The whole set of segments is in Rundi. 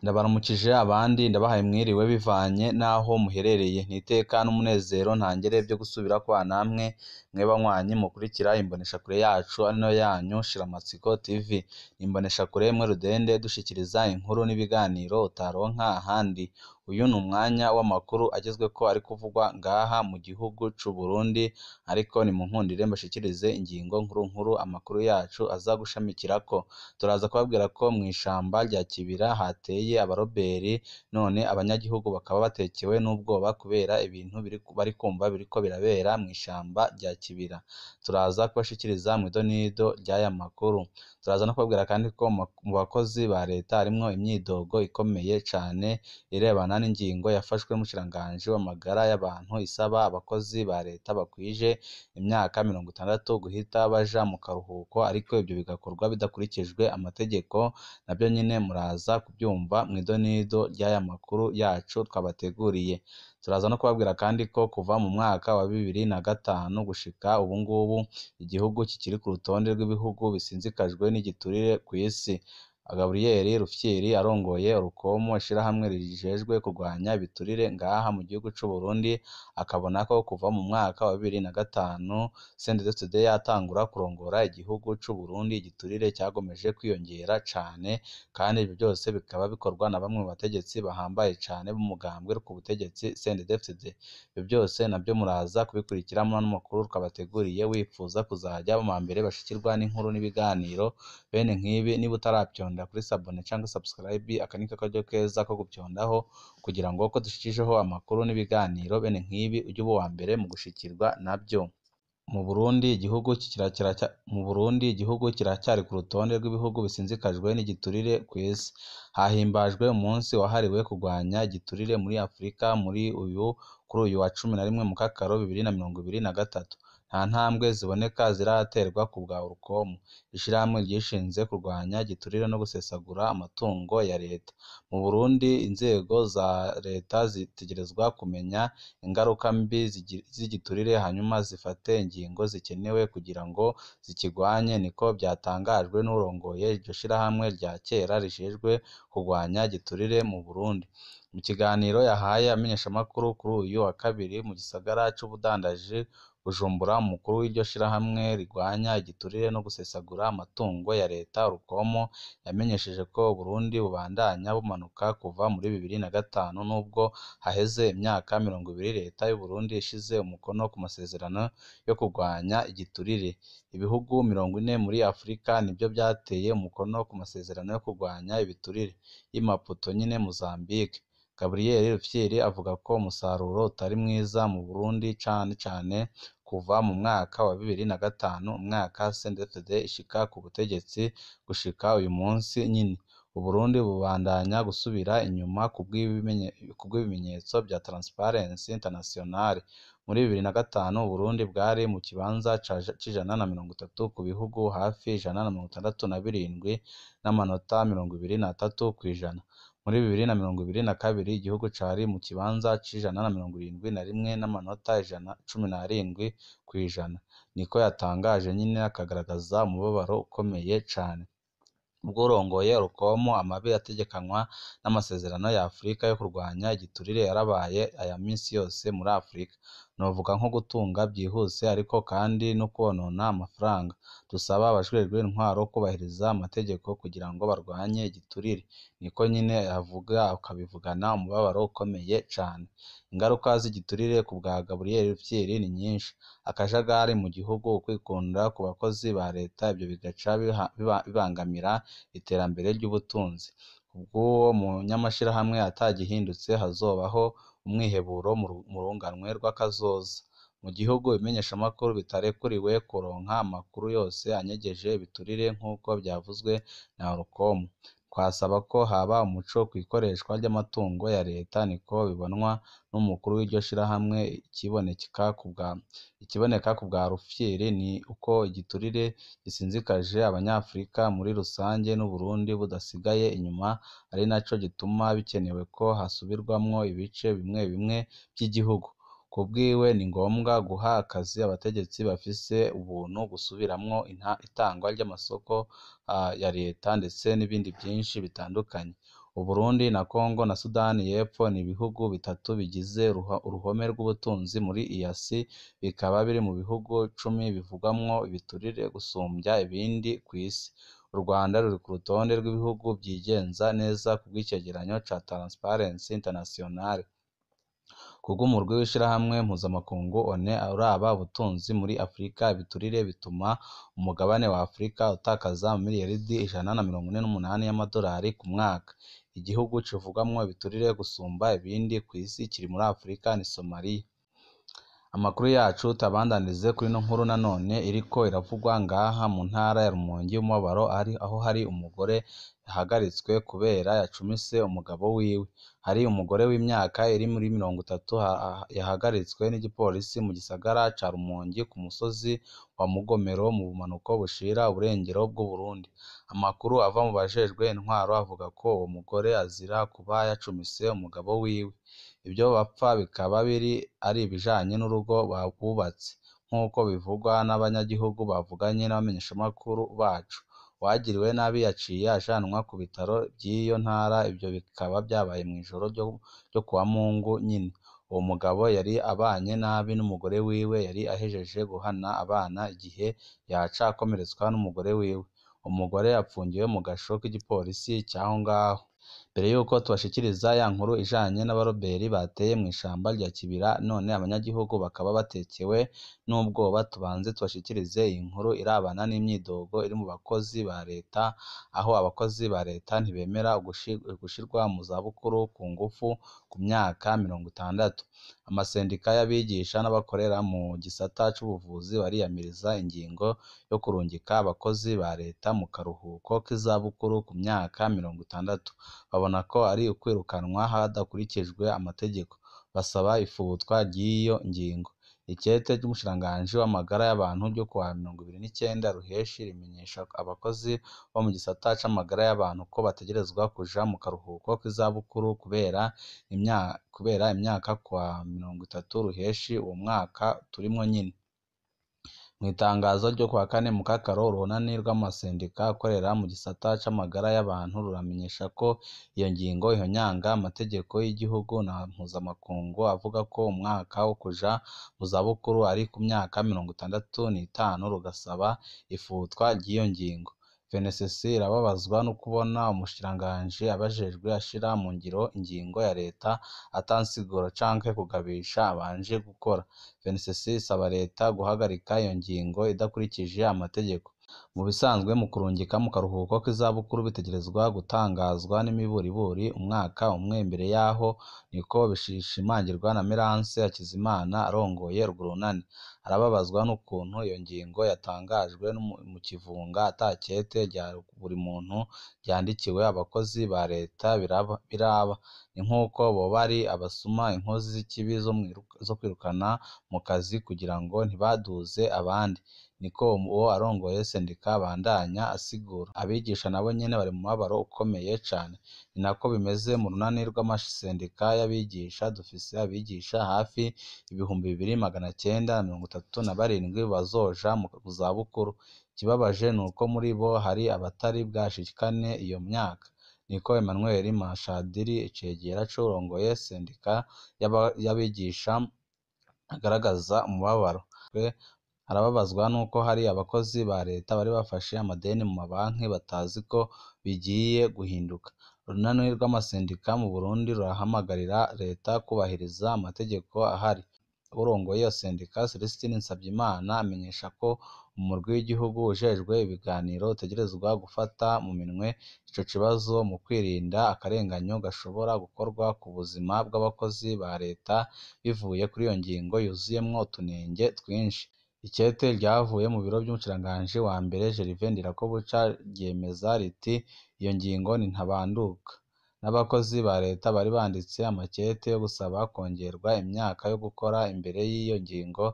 Ndabaramukije abandi ndabahaye mwiriwe bivanye n'aho muherereye. N'iteka n'umunezero ntangere vyo gusubira kubana namwe mwe banywanyi mukurikira imboneshakure yacu ari nayo yanyu Shiramatsiko TV. Imboneshakure imwe rudende dushikiriza inkuru n'ibiganiro utaronka ahandi. Uyu ni umwanya w'amakuru agezweko ari kuvugwa ngaha mu gihugu c'Uburundi, ariko nimunkundire mbashikirize ingingo nkuru nkuru amakuru yacu aza gushamikirako. Turaza kubabwira ko mw'ishamba rya Kibira hateye abaroberi, none abanyagihugu bakaba batekewe n'ubwoba kubera ibintu bari kumva biriko birabera mw'ishamba rya Kibira. Turaza kubashikiriza mw'idonido ry'aya makuru. Turaza no kubabwira kandi ko mu bakozi ba leta harimwo imyidogo ikomeye cane irebana n'ingingo yafashwe n'umushikiranganji w'amagara y'abantu isaba abakozi ba leta bakwije imyaka 60 guhita baja mu karuhuko, ariko ivyo bigakorwa bidakurikijwe amategeko. Navyo nyene muraza kuvyumva mw'idonido ry'aya makuru yacu twabateguriye. Turaza no kubabwira kandi ko kuva mu mwaka wa 2005 gushika ubu ngubu igihugu kikiri ku rutonde rw'ibihugu bisinzikajwe n'igiturire kw'isi. Gaburiyeri Rufyiri arongoye Orukomo ishirahamwe rijejwe kurwanya ibiturire ngaha mu gihugu c'Uburundi, akabona ko kuva mu mwaka wa 2005 CNDD-FDD yatangura kurongora igihugu c'Uburundi igiturire cyagomeje kwiyongera cane, kandi ivyo byose bikaba bikorwa na bamwe mu bategetsi bahambaye cane b'umugambwe ku butegetsi CNDD-FDD. Ivyo byose navyo muraza kubikurikira muri ano makuru twabateguriye, wipfuza kuzaja mu mbere bashikirwa n'inkuru n'ibiganiro bene nk'ibi. Niba utaravyonda kuri sabone canke subscribe, aka niko karyo keza ko guvyondaho kugira ngo ko dushikijeho amakuru n'ibiganiro bene nk'ibi uje uba uwa mbere mu gushikirwa navyo. Mu Burundi igihugu kiracyari ku rutonde rw'ibihugu bisinzikajwe n'igiturire kw'isi. Hahimbajwe umunsi wahariwe kurwanya igiturire muri Afrika kuri uyu wa 11 Mukakaro 2023. Nta ntambwe ziboneka ziraterwa ku bwa Orukomo, ishirahamwe ryishinze kurwanya igiturire no gusesagura amatungo ya leta. Mu Burundi inzego za leta zitegerezwa kumenya ingaruka mbi z'igiturire hanyuma zifate ingingo zikenewe kugira ngo zikigwanye, niko byatangajwe n'urongoye iryo shirahamwe rya kera rijejwe kurwanya igiturire mu Burundi. Mu kiganiro yahaye amenyeshamakuru kuri uyu wa kabiri mu gisagara c'ubudandaji Bujumbura, umukuru w'iryo shirahamwe rigwanya igiturire no gusesagura amatungo ya leta Orukomo yamenyesheje ko Burundi bubandanya bumanuka kuva muri 2005 nubwo haheze imyaka 20 leta y'u Burundi ishize umukono ku masezerano yo kurwanya igiturire. Ibihugu 40 muri Afrika nivyo byateye umukono ku masezerano yo kurwanya ibiturire y'i Maputo nyine Mozambique. Gaburiyeri Rufyiri avuga ko umusaruro utari mwiza mu Burundi cane kuva mu mwaka wa 2005 umwaka CNDD-FDD ishika ku butegetsi gushika uyu munsi nyine. Uburundi bubandanya gusubira inyuma kubw'ibimenyetso bya Transparency International. Muri 2005 Uburundi bwari mu kibanza c'130 ku bihugu hafi 167 n'amanota 23 kw'ijana. Muri 2022 igihugu cari mu kibanza c'171 n'amanota 17 kw'ijana. Niko yatangaje nyine, akagaragaza umubabaro ukomeye cane. Ubw'urongoye Orukomo amabi ategekanywa n'amasezerano ya Afrika yo kurwanya igiturire yarabaye aya minsi yose muri Afrika. Novuga nko gutunga byihuse ariko kandi no konona amafaranga. Dusaba abajejwe intwaro kubahiriza amategeko kugira ngo barwanye igiturire. Niko nyine avuga, akabivugana umubabaro ukomeye cane. Ingaruka z'igiturire ku bwa Gaburiyeri Rufyiri ni nyinshi. Akajagari mu gihugu, ukwikunda ku bakozi ba leta, ibyo bigaca bibangamira iterambere ry'ubutunzi. Ubw'uwo munyamashirahamwe atagihindutse hazobaho umwiheburo mu runganwe rw'akazoza. Mu gihugu ibimenyeshamakuru bitarekuriwe kuronka amakuru yose anyegeje ibiturire nk'uko byavuzwe na Orukomo. Twasaba ko haba umuco kw'ikoreshwa ry'amatungo ya leta, niko bibonwa n'umukuru w'iryo shirahamwe. Ikiboneka ku bwa Rufyiri ni uko igiturire gisinzikaje abanyafrika muri rusange n'Uburundi budasigaye inyuma, ari naco gituma bikenewe ko hasubirwamwo ibice bimwe bimwe by'igihugu. Kubwiwe ni ngombwa guha akazi abategetsi bafise ubuntu, gusubiramwo itangwa ry'amasoko ya leta ndetse n'ibindi byinshi bitandukanye. Uburundi na Congo na Sudani y'Epfo ni ibihugu bitatu bigize uruhome rw'ubutunzi muri EAC, bikaba biri mu bihugu 10 bivugwamwo ibiturire gusumbya ibindi kw'isi. U Rwanda ruri ku rutonde rw'ibihugu vyigenza neza kubw'icegeranyo ca Transparency International. Kubw'umurwi w'ishirahamwe mpuzamakungu ONU uraba ubutunzi muri Afrika, ibiturire bituma umugabane wa Afrika utakaza miliyaridi 148 y'amadolari ku mwaka. Igihugu kivugwamwo ibiturire gusumba ibindi kw'isi kiri muri Afrika ni Somalia. Amakuru yacu tabandanirize kuri ino nkuru nanone iriko iravugwa ngaha mu ntara ya Rumonge y'umubabaro, aho hari umugore yahagaritswe kubera yacumise umugabo wiwe. Hari umugore w'imyaka iri muri 30 yahagaritswe n'igipolisi mu gisagara ca Rumonge ku musozi wa Mugomero mu bumanuko bushira uburengero bw'Uburundi. Amakuru ava mu bajejwe intwaro avuga ko uwo mugore azira kuba yacumise umugabo wiwe. Ibyo bapfa bikaba ari ibijanye n'urugo bubatse, nk'uko bivugwa n'abanyagihugu bavuganye n'abamenyeshamakuru bacu. Uwagiriwe nabi yaciye ajanwa ku bitaro by'iyo ntara. Ibyo bikaba byabaye mw'ijoro ryo kuwa Mungu nyine. Uwo mugabo yari abanye nabi n'umugore wiwe, yari ahejeje guhana abana igihe yaca akomeretswa n'umugore wiwe. Umugore apfungiwe mu gasho k'igipolisi cy'aho ngaho. Mbere yuko tubashikiriza ya nkuru ijanye n'abaroberi bateye mw'ishamba rya Kibira none abanyagihugu bakaba batekewe n'ubwoba, tubanze tubashikirize iyi nkuru irabana n'imyidogo iri mu bakozi ba leta, aho abakozi ba leta ntibemera gushirwa mu zabukuru ku ngufu ku myaka 60. Amasendika y'abigisha n'abakorera mu gisata c'ubuvuzi bariyamiriza ingingo yo kurungika abakozi ba leta mu karuhuko k'izabukuru ku myaka 60. Babona ko ari ukwirukanwa hadakurikijwe amategeko. Basaba ifutwa ry'iyo ngingo. Ikete ry'umushikiranganji w'amagara y'abantu ryo kuwa 29 Ruheshi rimenyesha abakozi bo mu gisata c'amagara y'abantu ko bategerezwa kuja mu karuhuko k'izabukuru kubera imyaka kuwa 30 Ruheshi uwo mwaka turimwo nyine. Mw'itangazo ryo kuwa 4 Mukakaro, urunani rw'amasendika akorera mu gisata c'amagara y'abantu ruramenyesha ko iyo ngingo ihonyanga amategeko y'igihugu na mpuzamakungu avuga ko umwaka wo kuja mu zabukuru ari ku myaka 65, rugasaba ifutwa ry'iyo ngingo. FNSS irababazwa no kubona umushikiranganji abajejwe ashira mu ngiro ingingo ya leta atansiguro canke kugabisha abanje gukora. FNSS isaba leta guhagarika iyo ngingo idakurikije amategeko. Mu bisanzwe mu kurungika mu karuhuko k'izabukuru bitegerezwa gutangazwa n'imiburiburi umwaka umwe imbere yaho, niko bishimangirwa na Meranse Hakizimana arongoye urwo runani. Arababazwa n'ukuntu iyo ngingo yatangajwe mu kivunga atakete rya buri muntu ryandikiwe abakozi ba leta biraba. Ni nk'uko boba ari abasuma, inkozi z'ikibi zo kwirukana mu kazi kugira ngo ntibaduze abandi. Niko uwo arongoye sendika bandanya asigura. Abigisha nabo nyene bari mu mabaro ukomeye cane. Ni nako bimeze mu runani rw'amasendika y'abigisha. Dufise abigisha hafi 2937 bazoja mu zabukuru. Ikibabaje nuko muri bo hari abatari bwashikane iyo myaka. Niko Emmanuel Mashadiri, icegera c'urongoye sendika y'abigisha agaragaza umubabaro. Arababazwa nuko hari abakozi ba leta bari bafashe amadeni mu mabanki batazi ko bigiye guhinduka. Urunani rw'amasendika mu Burundi rurahamagarira leta kubahiriza amategeko ahari. Urongoye iyo sendika Celestine Nsavyimana amenyesha ko umurwi w'igihugu ujejwe ibiganiro utegerezwa gufata mu minwe ico kibazo mu kwirinda akarenganyo gashobora gukorwa ku buzima bw'abakozi ba leta bivuye kuri iyo ngingo yuzuyemwo utunenge twinshi. Ikete ryavuye mu biro vy'umushikiranganji wa mbere Gervais Ndirakobuca ryemeza riti iyo ngingo ni ntabanduka. N'abakozi ba leta bari banditse amakete yo gusaba kongerwa imyaka yo gukora imbere y'iyo ngingo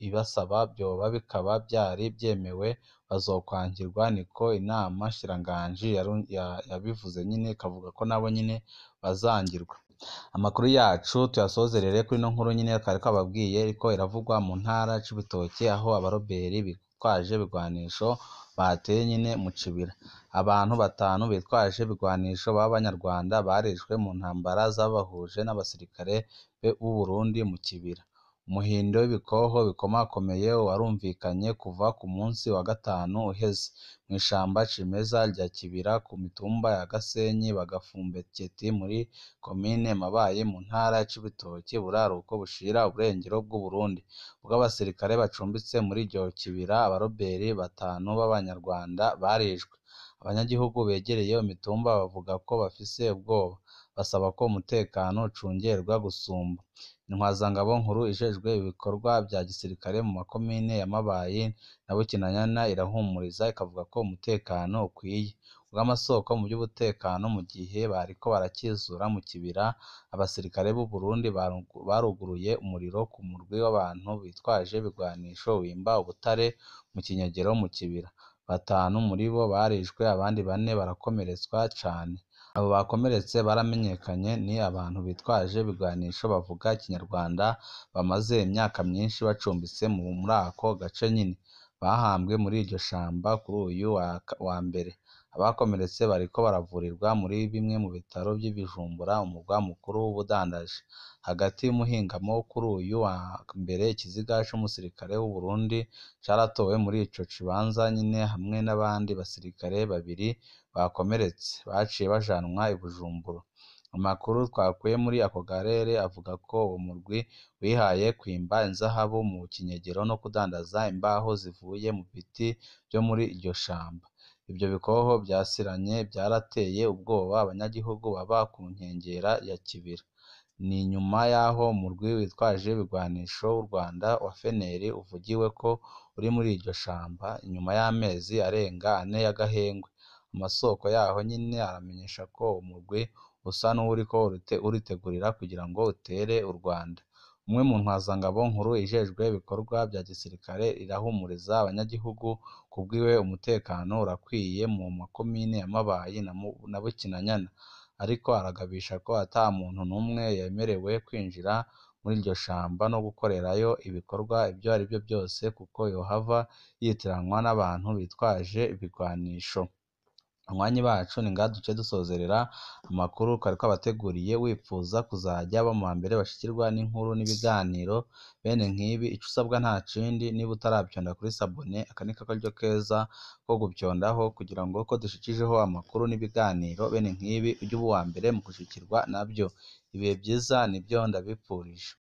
ibasaba vyoba bikaba vyari vyemewe bazokwangirwa. Niko inama shikiranganji yabivuze nyine, ikavuga ko nabo nyine bazangirwa. Amakuru yacu tuyasozerere kuri ino nkuru nyine twari twababwiye ariko iravugwa mu ntara c'Ibitoke aho abaroberi bitwaje ibigwanisho bateye nyine mu kibira. Abantu 5 bitwaje ibigwanisho b'Abanyarwanda barishwe mu ntambara zabahuje n'abasirikare b'u Burundi mu kibira. Umuhindo w'ibikoho bikomakomeye warumvikanye kuva ku munsi wa gatanu uheze mw'ishamba cimeza rya Kibira ku mitumba ya Gasenyi, Bagafumbeteti muri komine Mabayi mu ntara c'Ibitoke buraruko bushira uburengero bw'u Burundi. Ubwo abasirikare bacumbitse muri iryo kibira abaroberi 5 b'Abanyarwanda barishwe. Abanyagihugu begereye iyo mitumba bavuga ko bafise ubwoba, basaba ko umutekano ucungerwa gusumba. Intwazangabo nkuru ijejwe ibikorwa vya gisirikare mu makomine ya Mabayi na Bukinanyana irahumuriza ikavuga ko umutekano ukwiye. Ubw'amasoko mu by'umutekano mu gihe bariko barakizura mu kibira, abasirikare b'u Burundi baruguruye umuriro ku murwi w'abantu bitwaje ibigwanisho wimba ubutare mu kinyegero mu kibira. 5 muri bo barishwe abandi 4 barakomeretswa cane. Abo bakomeretse baramenyekanye ni abantu bitwaje ibigwanisho bavuga Ikinyarwanda bamaze imyaka myinshi bacumbitse muri ako gace nyine, bahambwe muri iryo shamba kuri uyu wa mbere. Abakomeretse bariko baravurirwa muri bimwe mu bitaro vy'i Bujumbura, umurwa mukuru w'ubudandaji. Hagati y'umuhingamo wo kuri uyu wa mbere ikiziga c'umusirikare w'u Burundi caratowe muri ico kibanza nyine hamwe n'abandi basirikare 2 bakomeretse baciye bajanwa i Bujumbura. Amakuru twakuye muri ako karere avuga ko uwo murwi wihaye kwimba inzahabu mu kinyegero no kudandaza imbaho zivuye mu biti vyo muri iryo shamba. Ivyo bikoho vyasiranye vyarateye ubwoba abanyagihugu baba ku nkengera ya Kibira. Ni nyuma y'aho umurwi witwaje ibigwanisho w'u Rwanda wa FNL uvugiwe ko uri muri iryo shamba inyuma y'amezi arenga 4 y'agahengwe. Amasoko yaho nyine aramenyesha ko umurwi usa n'uwuriko uritegurira kugira ngo utere u Rwanda. Umwe mu ntwazangabo nkuru ijejwe ibikorwa vya gisirikare irahumuriza abanyagihugu kubwiwe umutekano urakwiye mu makomine ya Mabayi na Bukinanyana, ariko aragabisha ko ata muntu n'umwe yemerewe kwinjira muri iryo shamba no gukorerayo ibikorwa ivyo ari vyo byose kuko yohava yitiranwa n'abantu bitwaje ibigwanisho. Abanywanyi bacu ni ngaha duce dusozerera amakuru twari twabateguriye, wipfuza kuzaja aba mu mbere bashikirwa n'inkuru n'ibiganiro bene nk'ibi, ico usabwa nta kindi niba utaravyonda kuri sabone aka niko karyo keza ko guvyondaho kugira ngo ko dushikijeho amakuru n'ibiganiro bene nk'ibi uje uba uwa mbere mu gushikirwa navyo. Ibihe vyiza nivyo ndabipfurije.